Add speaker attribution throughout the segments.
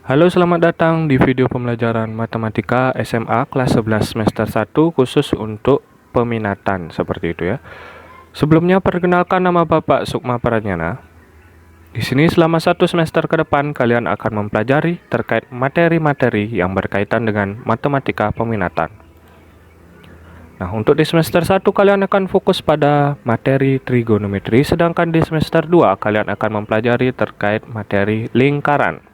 Speaker 1: Halo, selamat datang di video pembelajaran Matematika SMA kelas 11 semester 1 khusus untuk peminatan seperti itu ya. Sebelumnya perkenalkan, nama Bapak Sukma Pradnyana. Di sini selama 1 semester ke depan kalian akan mempelajari terkait materi-materi yang berkaitan dengan matematika peminatan. Nah, untuk di semester 1 kalian akan fokus pada materi trigonometri, sedangkan di semester 2 kalian akan mempelajari terkait materi lingkaran.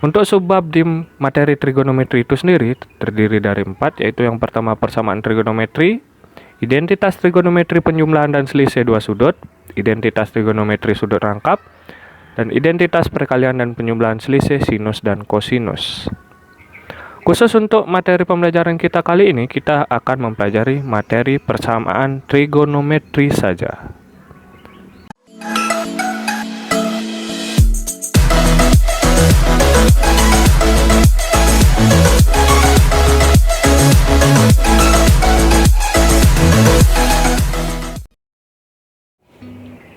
Speaker 1: Untuk subbab di materi trigonometri itu sendiri terdiri dari 4, yaitu yang pertama persamaan trigonometri, identitas trigonometri penjumlahan dan selisih dua sudut, identitas trigonometri sudut rangkap, dan identitas perkalian dan penjumlahan selisih sinus dan kosinus. Khusus untuk materi pembelajaran kita kali ini, kita akan mempelajari materi persamaan trigonometri saja.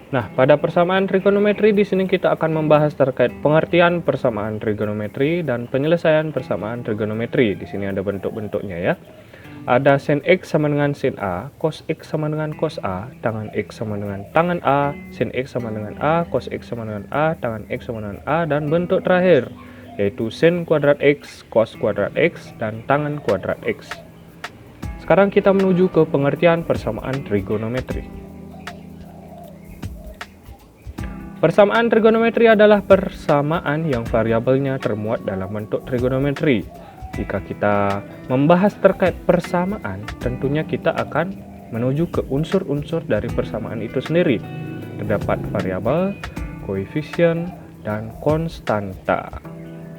Speaker 1: Nah, pada persamaan trigonometri di sini kita akan membahas terkait pengertian persamaan trigonometri dan penyelesaian persamaan trigonometri. Di sini ada bentuk-bentuknya ya. Ada sin X sama dengan sin A, cos X sama dengan cos A, tangan X sama dengan tangan A, sin X sama dengan A, cos X sama dengan A, tangan X sama dengan A, dan bentuk terakhir yaitu sin kuadrat X, cos kuadrat X, dan tangan kuadrat X. Sekarang kita menuju ke pengertian persamaan trigonometri. Persamaan trigonometri adalah persamaan yang variabelnya termuat dalam bentuk trigonometri. Jika kita membahas terkait persamaan, tentunya kita akan menuju ke unsur-unsur dari persamaan itu sendiri. Terdapat variabel, koefisien, dan konstanta.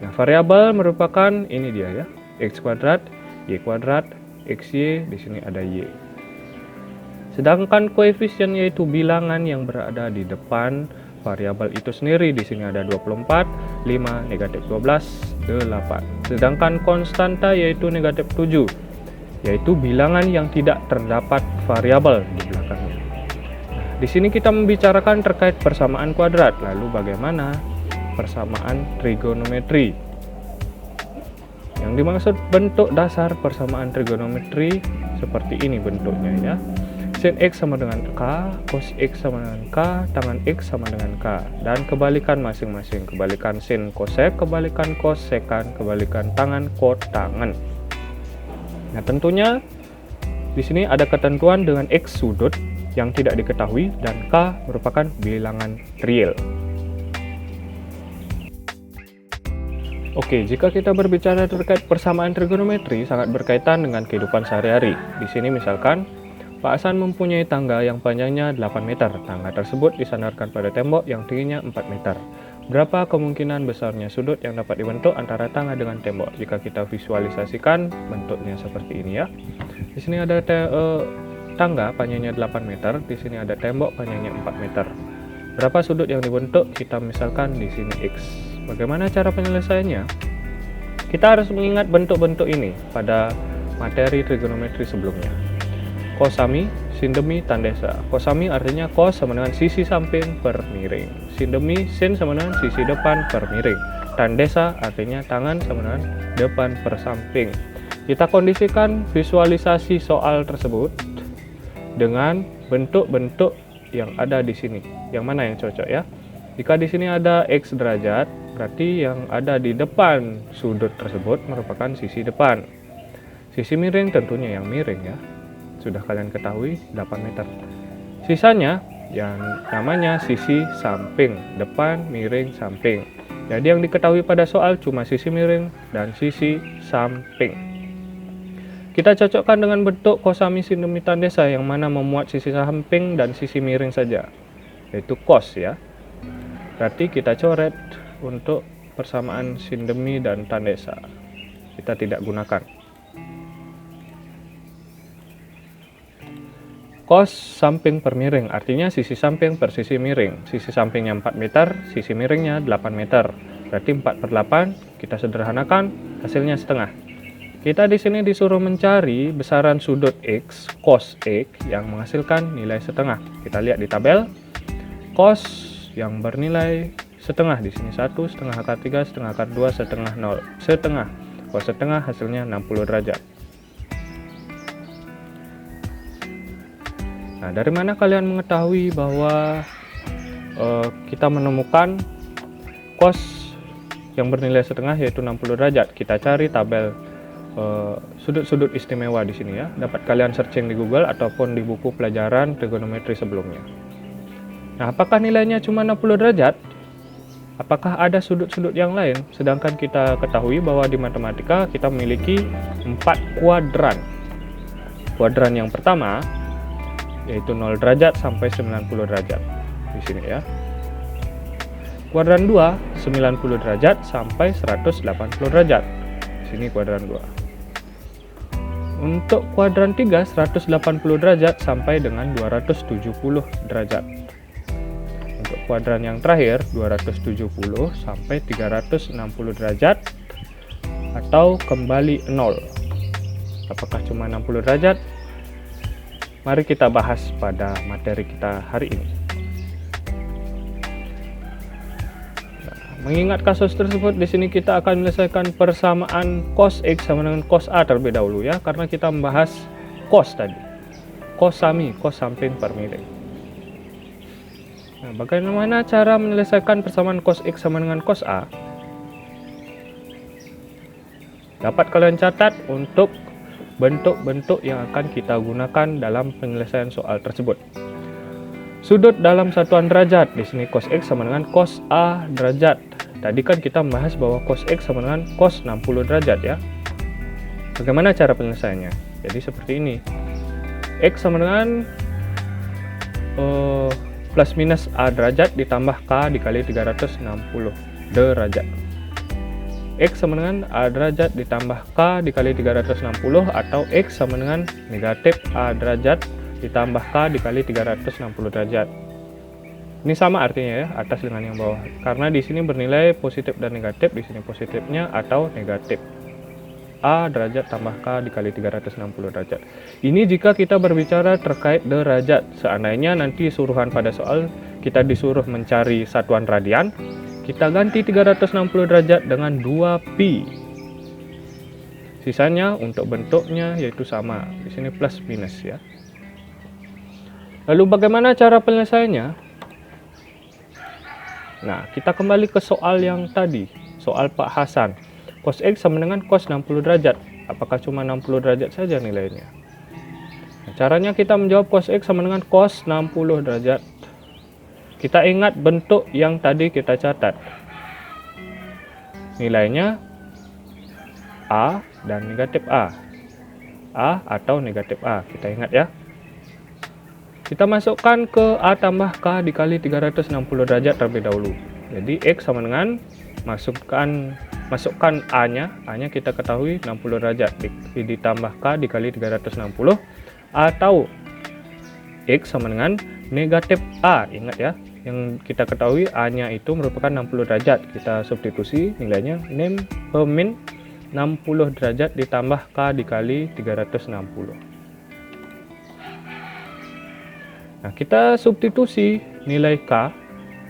Speaker 1: Nah, variabel merupakan ini dia ya, x kuadrat, y kuadrat, xy, di sini ada y. Sedangkan koefisien yaitu bilangan yang berada di depan variabel itu sendiri. Di sini ada 24, 5, negatif 12, 8. Sedangkan konstanta yaitu negatif 7, yaitu bilangan yang tidak terdapat variabel di belakangnya. Nah, di sini kita membicarakan terkait persamaan kuadrat. Lalu bagaimana persamaan trigonometri? Yang dimaksud bentuk dasar persamaan trigonometri seperti ini bentuknya ya. Sin X sama dengan K, cos X sama dengan K, tangan X sama dengan K, dan kebalikan masing-masing. Kebalikan sin kosek, kebalikan kosekan, kebalikan tangan kotangan. Nah, tentunya di sini ada ketentuan dengan X sudut yang tidak diketahui dan K merupakan bilangan real. Oke, jika kita berbicara terkait persamaan trigonometri sangat berkaitan dengan kehidupan sehari-hari. Di sini misalkan Pak Hasan mempunyai tangga yang panjangnya 8 meter. Tangga tersebut disandarkan pada tembok yang tingginya 4 meter. Berapa kemungkinan besarnya sudut yang dapat dibentuk antara tangga dengan tembok? Jika kita visualisasikan bentuknya seperti ini ya. Di sini ada tangga panjangnya 8 meter, di sini ada tembok panjangnya 4 meter. Berapa sudut yang dibentuk? Kita misalkan di sini X. Bagaimana cara penyelesaiannya? Kita harus mengingat bentuk-bentuk ini pada materi trigonometri sebelumnya. Kosami, sindemi, tandesa. Kosami artinya kos sama dengan sisi samping per miring. Sindemi, sin sama dengan sisi depan per miring. Tandesa artinya tangan sama dengan depan per samping. Kita kondisikan visualisasi soal tersebut dengan bentuk-bentuk yang ada di sini. Yang mana yang cocok ya? Jika di sini ada X derajat, berarti yang ada di depan sudut tersebut merupakan sisi depan. Sisi miring tentunya yang miring ya. Sudah kalian ketahui 8 meter. Sisanya yang namanya sisi samping, depan, miring, samping. Jadi yang diketahui pada soal cuma sisi miring dan sisi samping. Kita cocokkan dengan bentuk kosami sindemi tandesa yang mana memuat sisi samping dan sisi miring saja, yaitu kos ya. Berarti kita coret untuk persamaan sindemi dan tandesa. Kita tidak gunakan. Kos samping per miring, artinya sisi samping per sisi miring. Sisi sampingnya 4 meter, sisi miringnya 8 meter. Berarti 4 per 8, kita sederhanakan, hasilnya setengah. Kita di sini disuruh mencari besaran sudut X, cos X, yang menghasilkan nilai setengah. Kita lihat di tabel, cos yang bernilai setengah. Di sini 1, setengah akar 3, setengah akar 2, setengah 0. Setengah. Kalau setengah hasilnya 60 derajat. Nah, dari mana kalian mengetahui bahwa kita menemukan cos yang bernilai setengah yaitu 60 derajat? Kita cari tabel sudut-sudut istimewa di sini ya. Dapat kalian searching di Google ataupun di buku pelajaran trigonometri sebelumnya. Nah, apakah nilainya cuma 60 derajat? Apakah ada sudut-sudut yang lain? Sedangkan kita ketahui bahwa di matematika kita memiliki 4 kuadran. Kuadran yang pertama yaitu 0 derajat sampai 90 derajat. Di sini ya. Kuadran 2 90 derajat sampai 180 derajat. Di sini kuadran 2. Untuk kuadran 3 180 derajat sampai dengan 270 derajat. Untuk kuadran yang terakhir 270 sampai 360 derajat atau kembali 0. Apakah cuma 60 derajat? Mari kita bahas pada materi kita hari ini. Nah, mengingat kasus tersebut, di sini kita akan menyelesaikan persamaan cos X sama dengan cos A terlebih dahulu ya, karena kita membahas cos tadi. Cos sami, cos samping per miring. Nah, bagaimana cara menyelesaikan persamaan cos X sama dengan cos A? Dapat kalian catat untuk bentuk-bentuk yang akan kita gunakan dalam penyelesaian soal tersebut. Sudut dalam satuan derajat, di sini cos X sama dengan cos A derajat. Tadi kan kita membahas bahwa cos X sama dengan cos 60 derajat ya. Bagaimana cara penyelesaiannya? Jadi seperti ini. X sama dengan plus minus A derajat ditambah K dikali 360 derajat. X sama dengan A derajat ditambah K dikali 360 atau X sama dengan negatif A derajat ditambah K dikali 360 derajat. Ini sama artinya ya, atas dengan yang bawah. Karena di sini bernilai positif dan negatif, di sini positifnya atau negatif. A derajat tambah K dikali 360 derajat. Ini jika kita berbicara terkait derajat. Seandainya nanti suruhan pada soal kita disuruh mencari satuan radian, kita ganti 360 derajat dengan 2pi. Sisanya untuk bentuknya yaitu sama. Di sini plus minus ya. Lalu bagaimana cara penyelesaiannya? Nah, kita kembali ke soal yang tadi, soal Pak Hasan. Cos X sama dengan cos 60 derajat. Apakah cuma 60 derajat saja nilainya? Nah, caranya kita menjawab cos X sama dengan cos 60 derajat. Kita ingat bentuk yang tadi kita catat. Nilainya A dan negatif A. A atau negatif A. Kita ingat ya. Kita masukkan ke A tambah K dikali 360 derajat terlebih dahulu. Jadi X sama dengan masukkan A-nya. A-nya kita ketahui 60 derajat. Ditambah K dikali 360. Atau X sama dengan negatif A. Ingat ya. Yang kita ketahui A-nya itu merupakan 60 derajat. Kita substitusi nilainya min 60 derajat ditambah K dikali 360. Nah, kita substitusi nilai K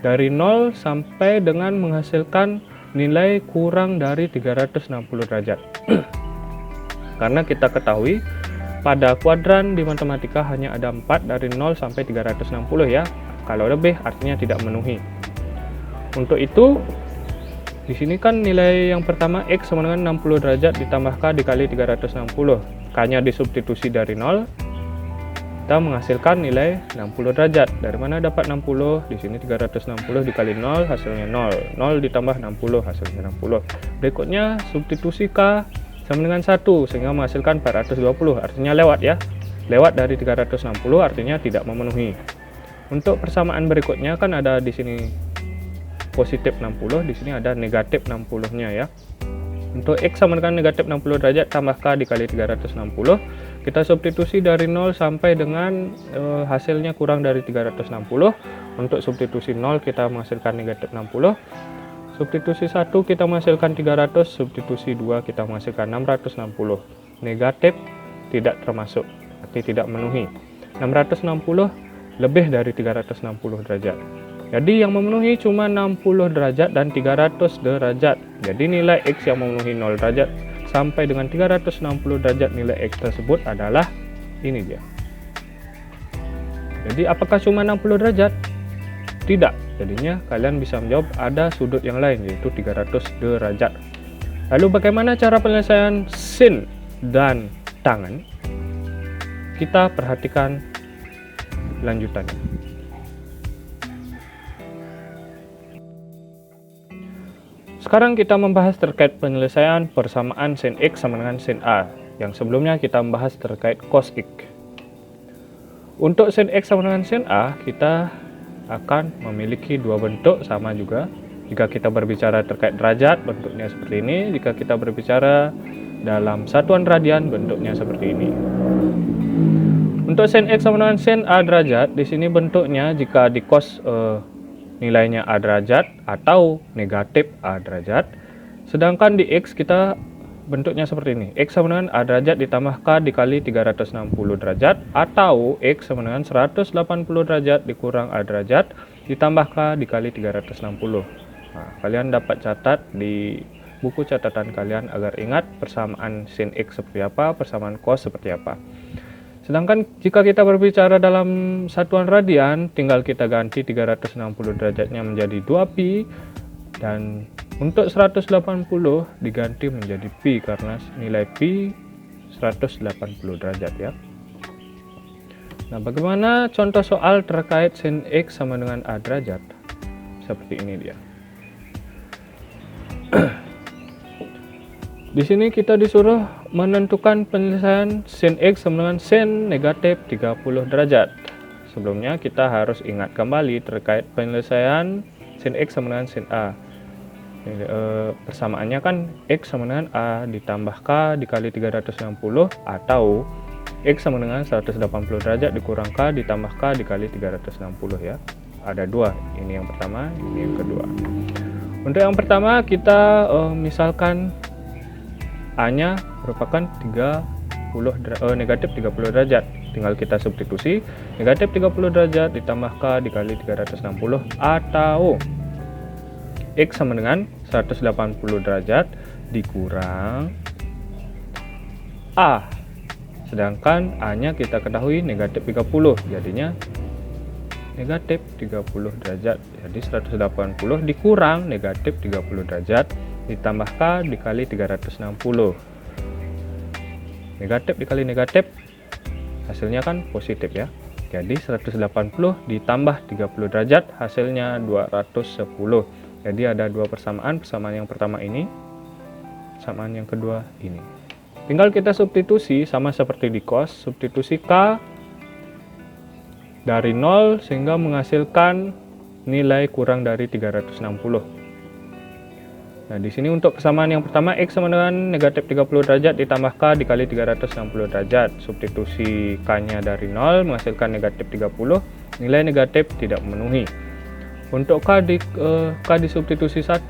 Speaker 1: dari 0 sampai dengan menghasilkan nilai kurang dari 360 derajat. Karena kita ketahui pada kuadran di matematika hanya ada 4 dari 0 sampai 360 ya. Kalau lebih artinya tidak memenuhi. Untuk itu, di sini kan nilai yang pertama X sama dengan 60 derajat ditambah K dikali 360. K-nya disubstitusi dari 0. Kita menghasilkan nilai 60 derajat. Dari mana dapat 60? Di sini 360 dikali 0 hasilnya 0. 0 ditambah 60 hasilnya 60. Berikutnya substitusi K sama dengan 1 sehingga menghasilkan 420. Artinya lewat ya. Lewat dari 360 artinya tidak memenuhi. Untuk persamaan berikutnya kan ada di sini positif 60, di sini ada negatif 60-nya ya. Untuk X sama dengan negatif 60 derajat tambah K dikali 360, kita substitusi dari 0 sampai dengan hasilnya kurang dari 360. Untuk substitusi 0 kita menghasilkan negatif 60. Substitusi 1 kita menghasilkan 300, substitusi 2 kita menghasilkan 660. Negatif tidak termasuk, arti tidak memenuhi. 660 lebih dari 360 derajat. Jadi yang memenuhi cuma 60 derajat dan 300 derajat. Jadi nilai X yang memenuhi 0 derajat sampai dengan 360 derajat nilai X tersebut adalah ini dia. Jadi apakah cuma 60 derajat? Tidak. Jadinya kalian bisa menjawab ada sudut yang lain, yaitu 300 derajat. Lalu bagaimana cara penyelesaian sin dan tangen? Kita perhatikan lanjutannya. Sekarang kita membahas terkait penyelesaian persamaan sin X sama dengan sin A. Yang sebelumnya kita membahas terkait cos X. Untuk sin X sama dengan sin A, kita akan memiliki dua bentuk sama juga. Jika kita berbicara terkait derajat, bentuknya seperti ini. Jika kita berbicara dalam satuan radian, bentuknya seperti ini. Untuk sin X sama dengan sin A derajat, di sini bentuknya jika di cos nilainya A derajat atau negatif A derajat. Sedangkan di X kita bentuknya seperti ini. X sama dengan A derajat ditambah K dikali 360 derajat, atau X sama dengan 180 derajat dikurang A derajat ditambah K dikali 360. Nah, kalian dapat catat di buku catatan kalian agar ingat persamaan sin X seperti apa, persamaan cos seperti apa. Sedangkan jika kita berbicara dalam satuan radian, tinggal kita ganti 360 derajatnya menjadi 2pi, dan untuk 180 diganti menjadi pi karena nilai pi 180 derajat ya. Nah, bagaimana contoh soal terkait sin X sama dengan A derajat? Seperti ini dia. Di sini kita disuruh menentukan penyelesaian sin X sama dengan sin negatif 30 derajat. Sebelumnya kita harus ingat kembali terkait penyelesaian sin X sama dengan sin A. Persamaannya kan X sama dengan A ditambah K dikali 360, atau X sama dengan 180 derajat dikurang K ditambah K dikali 360 ya. Ada dua, ini yang pertama, ini yang kedua. Untuk yang pertama kita misalkan A nya merupakan negatif 30 derajat. Tinggal kita substitusi negatif 30 derajat ditambah K dikali 360, atau X sama dengan 180 derajat dikurang A. Sedangkan A-nya kita ketahui negatif 30, jadinya negatif 30 derajat. Jadi 180 dikurang negatif 30 derajat ditambah K dikali 360. Negatif dikali negatif, hasilnya kan positif ya. Jadi 180 ditambah 30 derajat, hasilnya 210. Jadi ada dua persamaan yang pertama ini, persamaan yang kedua ini. Tinggal kita substitusi sama seperti di cos, substitusi K dari 0 sehingga menghasilkan nilai kurang dari 360. Nah, di sini untuk persamaan yang pertama X sama dengan negatif 30 derajat ditambah K dikali 360 derajat. Substitusi K-nya dari 0 menghasilkan negatif 30, nilai negatif tidak memenuhi. Untuk K disubstitusi 1,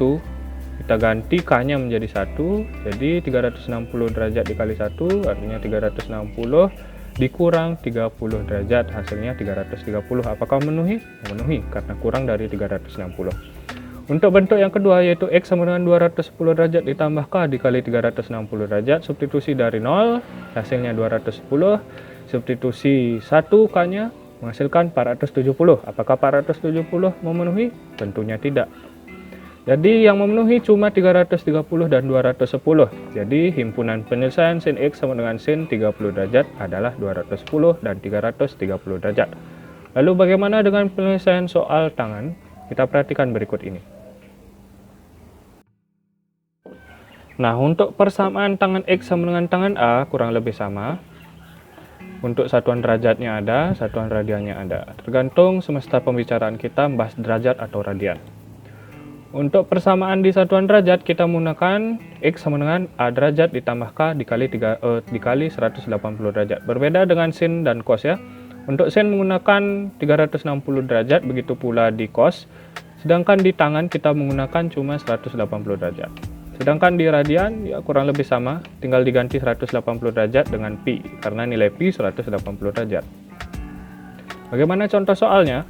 Speaker 1: kita ganti K-nya menjadi 1, jadi 360 derajat dikali 1, artinya 360 dikurang 30 derajat, hasilnya 330. Apakah memenuhi? Memenuhi, karena kurang dari 360. Untuk bentuk yang kedua, yaitu X sama dengan 210 derajat ditambah K dikali 360 derajat, substitusi dari 0, hasilnya 210, substitusi 1 K-nya, menghasilkan 470. Apakah 470 memenuhi? Tentunya tidak. Jadi yang memenuhi cuma 330 dan 210. Jadi himpunan penyelesaian sin X sama dengan sin 30 derajat adalah 210 dan 330 derajat. Lalu bagaimana dengan penyelesaian soal tangan? Kita perhatikan berikut ini. Nah, untuk persamaan tangan X sama dengan tangan A kurang lebih sama. Untuk satuan derajatnya ada, satuan radiannya ada. Tergantung semesta pembicaraan kita membahas derajat atau radian. Untuk persamaan di satuan derajat kita menggunakan X sama dengan A derajat ditambah K dikali 180 derajat. Berbeda dengan sin dan cos ya. Untuk sin menggunakan 360 derajat, begitu pula di cos. Sedangkan di tangan kita menggunakan cuma 180 derajat. Sedangkan di radian ya kurang lebih sama, tinggal diganti 180 derajat dengan pi, karena nilai pi 180 derajat. Bagaimana contoh soalnya?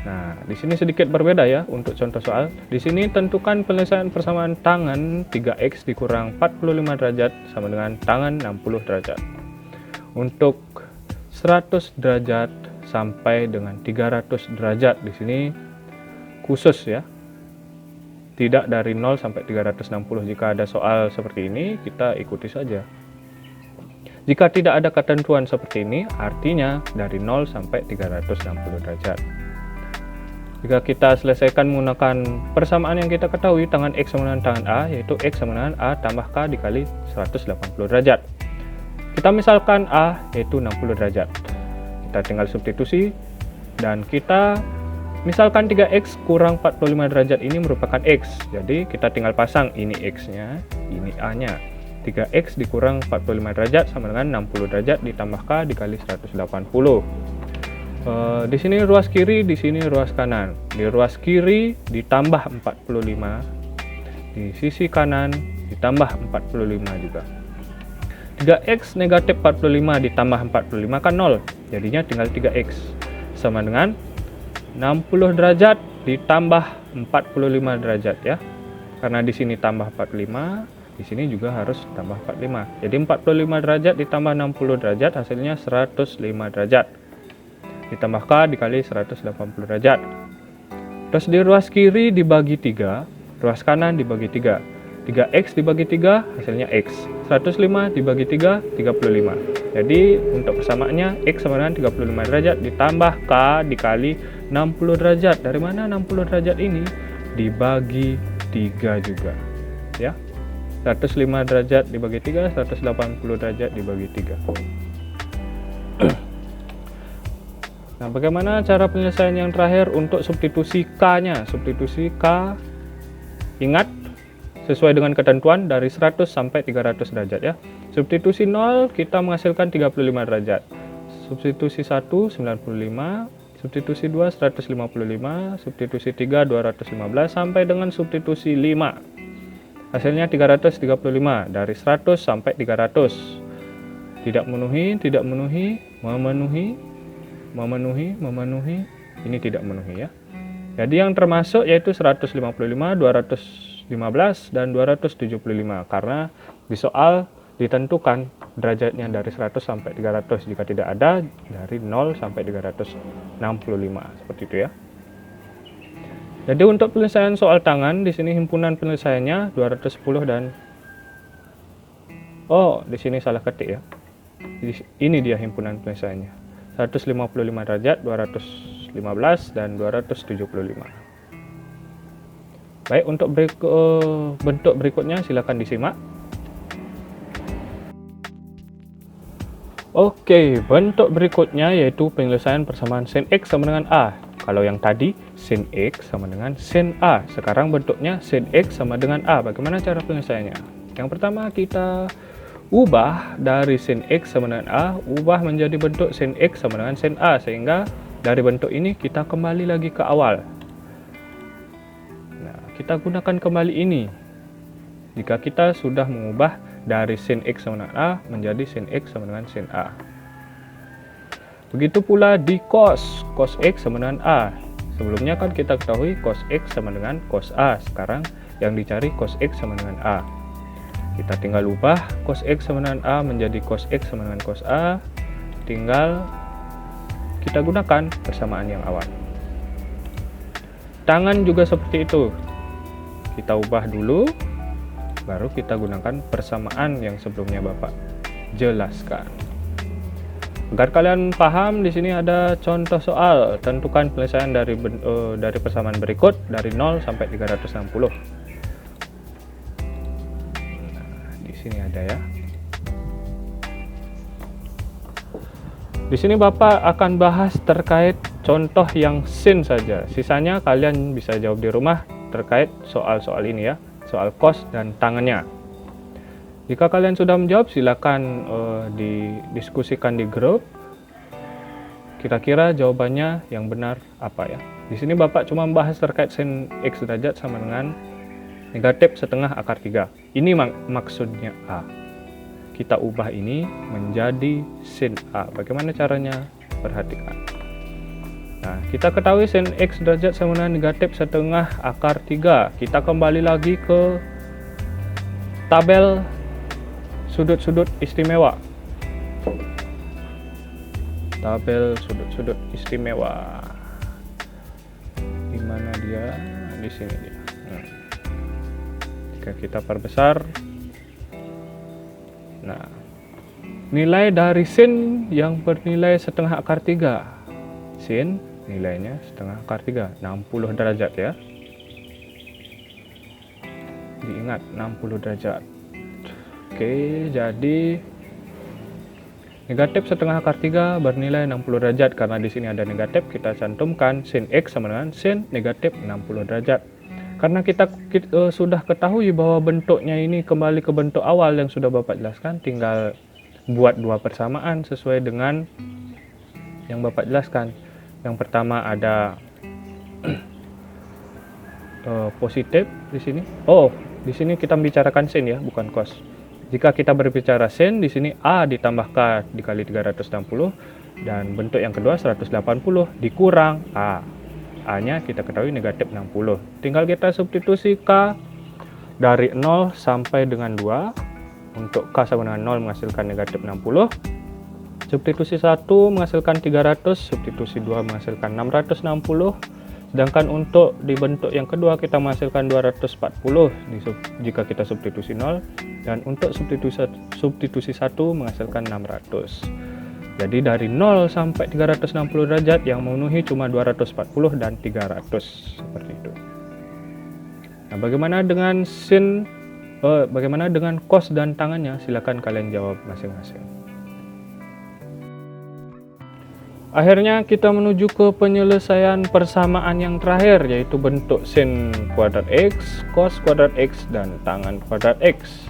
Speaker 1: Nah, di sini sedikit berbeda ya untuk contoh soal. Di sini tentukan penyelesaian persamaan tangan 3x dikurang 45 derajat sama dengan tangan 60 derajat. Untuk 100 derajat sampai dengan 300 derajat di sini khusus ya. Tidak dari 0 sampai 360. Jika ada soal seperti ini, kita ikuti saja. Jika tidak ada ketentuan seperti ini, artinya dari 0 sampai 360 derajat. Jika kita selesaikan menggunakan persamaan yang kita ketahui, tangan X sama dengan tangan A, yaitu X sama dengan A tambah K dikali 180 derajat. Kita misalkan A yaitu 60 derajat. Kita tinggal substitusi, dan kita misalkan 3X kurang 45 derajat ini merupakan X. Jadi kita tinggal pasang ini X-nya, ini A-nya. 3X dikurang 45 derajat sama dengan 60 derajat ditambah K dikali 180. Di sini ruas kiri, di sini ruas kanan. Di ruas kiri ditambah 45, di sisi kanan ditambah 45 juga. 3x negatif 45 ditambah 45 kan 0, jadinya tinggal 3x sama dengan 60 derajat ditambah 45 derajat ya. Karena di sini tambah 45, di sini juga harus tambah 45. Jadi 45 derajat ditambah 60 derajat hasilnya 105 derajat. Ditambah K dikali 180 derajat. Terus di ruas kiri dibagi 3, ruas kanan dibagi 3. 3X dibagi 3 hasilnya X. 105 dibagi 3, 35. Jadi untuk persamaannya X sama dengan 35 derajat ditambah K dikali 60 derajat. Dari mana 60 derajat ini? Dibagi 3 juga. Ya. 105 derajat dibagi 3, 180 derajat dibagi 3. Nah, bagaimana cara penyelesaian yang terakhir untuk substitusi K-nya? Substitusi K, ingat, sesuai dengan ketentuan dari 100 sampai 300 derajat ya. Substitusi 0, kita menghasilkan 35 derajat. Substitusi 1, 95. Substitusi 2, 155. Substitusi 3, 215. Sampai dengan substitusi 5. Hasilnya 335. Dari 100 sampai 300. Tidak memenuhi, tidak memenuhi, memenuhi, ini tidak memenuhi ya. Jadi yang termasuk yaitu 155, 215 dan 275 karena di soal ditentukan derajatnya dari 100 sampai 300. Jika tidak ada dari 0 sampai 365 seperti itu ya. Jadi untuk penyelesaian soal tangan di sini himpunan penyelesaiannya 210 dan di sini salah ketik ya. Ini dia himpunan penyelesaiannya. 155 derajat, 215 dan 275. Baik, untuk bentuk berikutnya silakan disimak. Oke, bentuk berikutnya yaitu penyelesaian persamaan sin X sama dengan A. Kalau yang tadi sin X sama dengan sin A, sekarang bentuknya sin X sama dengan A. Bagaimana cara penyelesaiannya? Yang pertama kita ubah dari sin X sama dengan A, ubah menjadi bentuk sin X sama dengan sin A, sehingga dari bentuk ini kita kembali lagi ke awal. Nah, kita gunakan kembali ini jika kita sudah mengubah dari sin X sama dengan A menjadi sin X sama dengan sin A. Begitu pula di cos X sama dengan A. Sebelumnya kan kita ketahui cos X sama dengan cos A, sekarang yang dicari cos X sama dengan A. Kita tinggal ubah cos X sama dengan A menjadi cos X sama dengan cos A. Tinggal kita gunakan persamaan yang awal. Tangan juga seperti itu. Kita ubah dulu, baru kita gunakan persamaan yang sebelumnya Bapak jelaskan. Agar kalian paham, di sini ada contoh soal. Tentukan penyelesaian dari persamaan berikut dari 0 sampai 360. Sini ada ya. Di sini Bapak akan bahas terkait contoh yang sin saja. Sisanya kalian bisa jawab di rumah terkait soal-soal ini ya, soal cos dan tangannya. Jika kalian sudah menjawab, silakan didiskusikan di grup. Kira-kira jawabannya yang benar apa ya? Di sini Bapak cuma membahas terkait sin X derajat sama dengan negatif setengah akar 3. Ini maksudnya A. Kita ubah ini menjadi sin A. Bagaimana caranya? Perhatikan. Nah, kita ketahui sin X derajat sama dengan negatif setengah akar 3. Kita kembali lagi ke tabel sudut-sudut istimewa. Tabel sudut-sudut istimewa. Di mana dia? Di sini dia. Jika kita perbesar, nah, nilai dari sin yang bernilai setengah akar 3. Sin nilainya setengah akar 3, 60 derajat ya. Diingat 60 derajat. Oke, jadi negatif setengah akar 3 bernilai 60 derajat. Karena di sini ada negatif, kita cantumkan sin X sama dengan sin negatif 60 derajat. Karena kita sudah ketahui bahwa bentuknya ini kembali ke bentuk awal yang sudah Bapak jelaskan, tinggal buat dua persamaan sesuai dengan yang Bapak jelaskan. Yang pertama ada positif di sini. Oh, di sini kita bicarakan sin ya, bukan cos. Jika kita berbicara sin, di sini A ditambah K dikali 360 dan bentuk yang kedua 180 dikurang A. A-nya kita ketahui negatif 60. Tinggal kita substitusi K dari 0 sampai dengan 2. Untuk K sama dengan 0 menghasilkan negatif 60. Substitusi 1 menghasilkan 300, substitusi 2 menghasilkan 660. Sedangkan untuk di bentuk yang kedua kita menghasilkan 240 jika kita substitusi 0. Dan untuk substitusi 1 menghasilkan 600. Jadi dari 0 sampai 360 derajat yang memenuhi cuma 240 dan 300. Seperti itu. Nah, bagaimana dengan sin? Bagaimana dengan cos dan tangannya? Silakan kalian jawab masing-masing. Akhirnya kita menuju ke penyelesaian persamaan yang terakhir, yaitu bentuk sin kuadrat X, cos kuadrat X, dan tangan kuadrat X.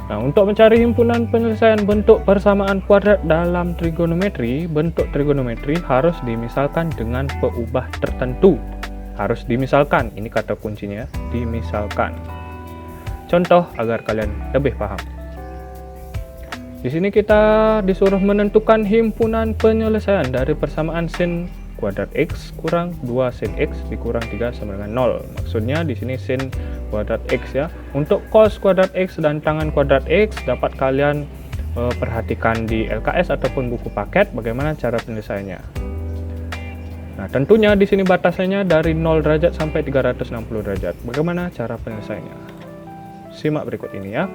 Speaker 1: Nah, untuk mencari himpunan penyelesaian bentuk persamaan kuadrat dalam trigonometri, bentuk trigonometri harus dimisalkan dengan peubah tertentu. Harus dimisalkan, ini kata kuncinya, dimisalkan. Contoh agar kalian lebih paham. Di sini kita disuruh menentukan himpunan penyelesaian dari persamaan sin kuadrat X kurang 2 sin X dikurang 3 sama dengan 0. Maksudnya di sini sin kuadrat X ya. Untuk cos kuadrat X dan tangan kuadrat X dapat kalian perhatikan di LKS ataupun buku paket bagaimana cara penyelesaiannya. Nah, tentunya di sini batasannya dari 0 derajat sampai 360 derajat. Bagaimana cara penyelesaiannya? Simak berikut ini ya.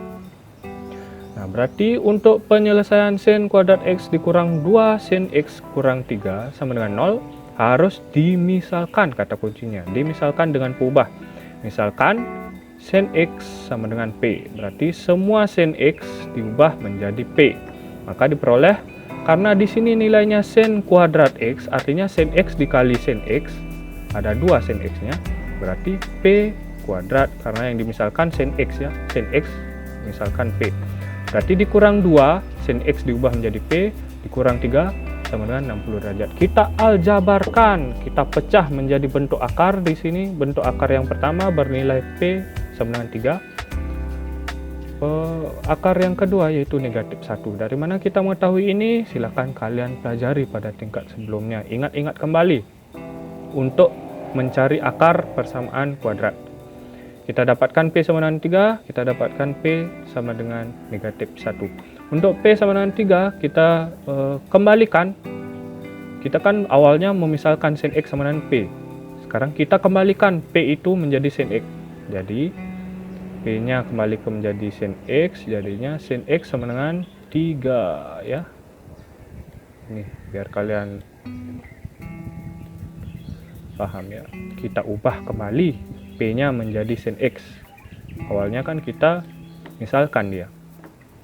Speaker 1: Nah, berarti untuk penyelesaian sin kuadrat X dikurang 2 sin X kurang 3 sama dengan 0 harus dimisalkan, kata kuncinya. Dimisalkan dengan peubah. Misalkan sin X sama dengan P. Berarti semua sin X diubah menjadi P. Maka diperoleh, karena di sini nilainya sin kuadrat X, artinya sin X dikali sin X, ada 2 sin X-nya, berarti P kuadrat, karena yang dimisalkan sin X ya, sin X misalkan P. Berarti dikurang 2, sin X diubah menjadi P, dikurang 3, sama dengan 60 derajat. Kita aljabarkan, kita pecah menjadi bentuk akar di sini. Bentuk akar yang pertama bernilai P sama dengan 3. Akar yang kedua yaitu negatif 1. Dari mana kita mengetahui ini? Silahkan kalian pelajari pada tingkat sebelumnya. Ingat-ingat kembali untuk mencari akar persamaan kuadrat. Kita dapatkan P sama dengan 3, kita dapatkan P sama dengan negatif 1. Untuk P sama dengan 3, kita kembalikan. Kita kan awalnya memisalkan sin X sama dengan P. Sekarang kita kembalikan P itu menjadi sin X. Jadi, P-nya kembali ke menjadi sin X, jadinya sin X sama dengan 3 ya. Ini biar kalian paham ya. Kita ubah kembali P-nya menjadi sin X. Awalnya kan kita misalkan dia.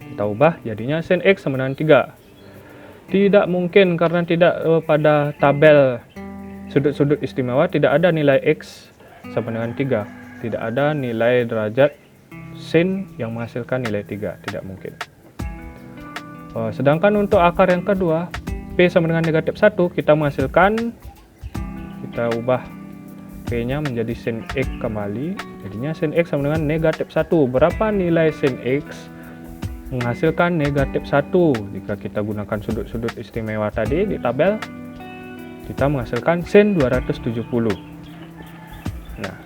Speaker 1: Kita ubah jadinya sin X sama dengan 3. Tidak mungkin karena tidak pada tabel sudut-sudut istimewa tidak ada nilai X sama dengan 3. Tidak ada nilai derajat sin yang menghasilkan nilai 3. Tidak mungkin. Sedangkan untuk akar yang kedua, P sama dengan negatif 1, kita menghasilkan, kita ubah P-nya menjadi sin X kembali. Jadinya sin X sama dengan negatif 1. Berapa nilai sin X? Menghasilkan negatif 1. Jika kita gunakan sudut-sudut istimewa tadi di tabel, kita menghasilkan sin 270. Nah,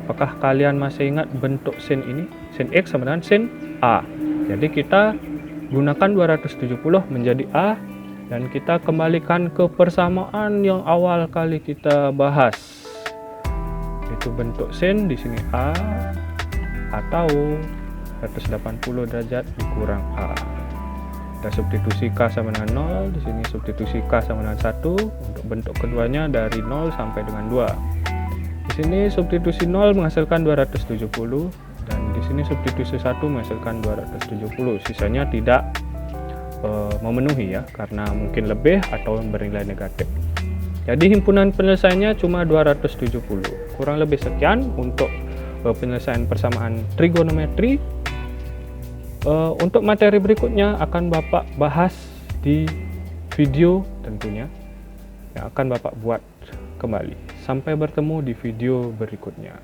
Speaker 1: apakah kalian masih ingat bentuk sin ini? Sin X sama dengan sin A. Jadi kita gunakan 270 menjadi A dan kita kembalikan ke persamaan yang awal kali kita bahas. Itu bentuk sin di sini A atau 180 derajat dikurang A. Kita substitusi K sama dengan 0, di sini substitusi K sama dengan 1. Untuk bentuk keduanya dari 0 sampai dengan 2. Di sini substitusi 0 menghasilkan 270 dan di sini substitusi 1 menghasilkan 270. Sisanya tidak memenuhi ya, karena mungkin lebih atau bernilai negatif. Jadi himpunan penyelesaiannya cuma 270. Kurang lebih sekian untuk penyelesaian persamaan trigonometri. Untuk materi berikutnya akan Bapak bahas di video tentunya yang akan Bapak buat kembali. Sampai bertemu di video berikutnya.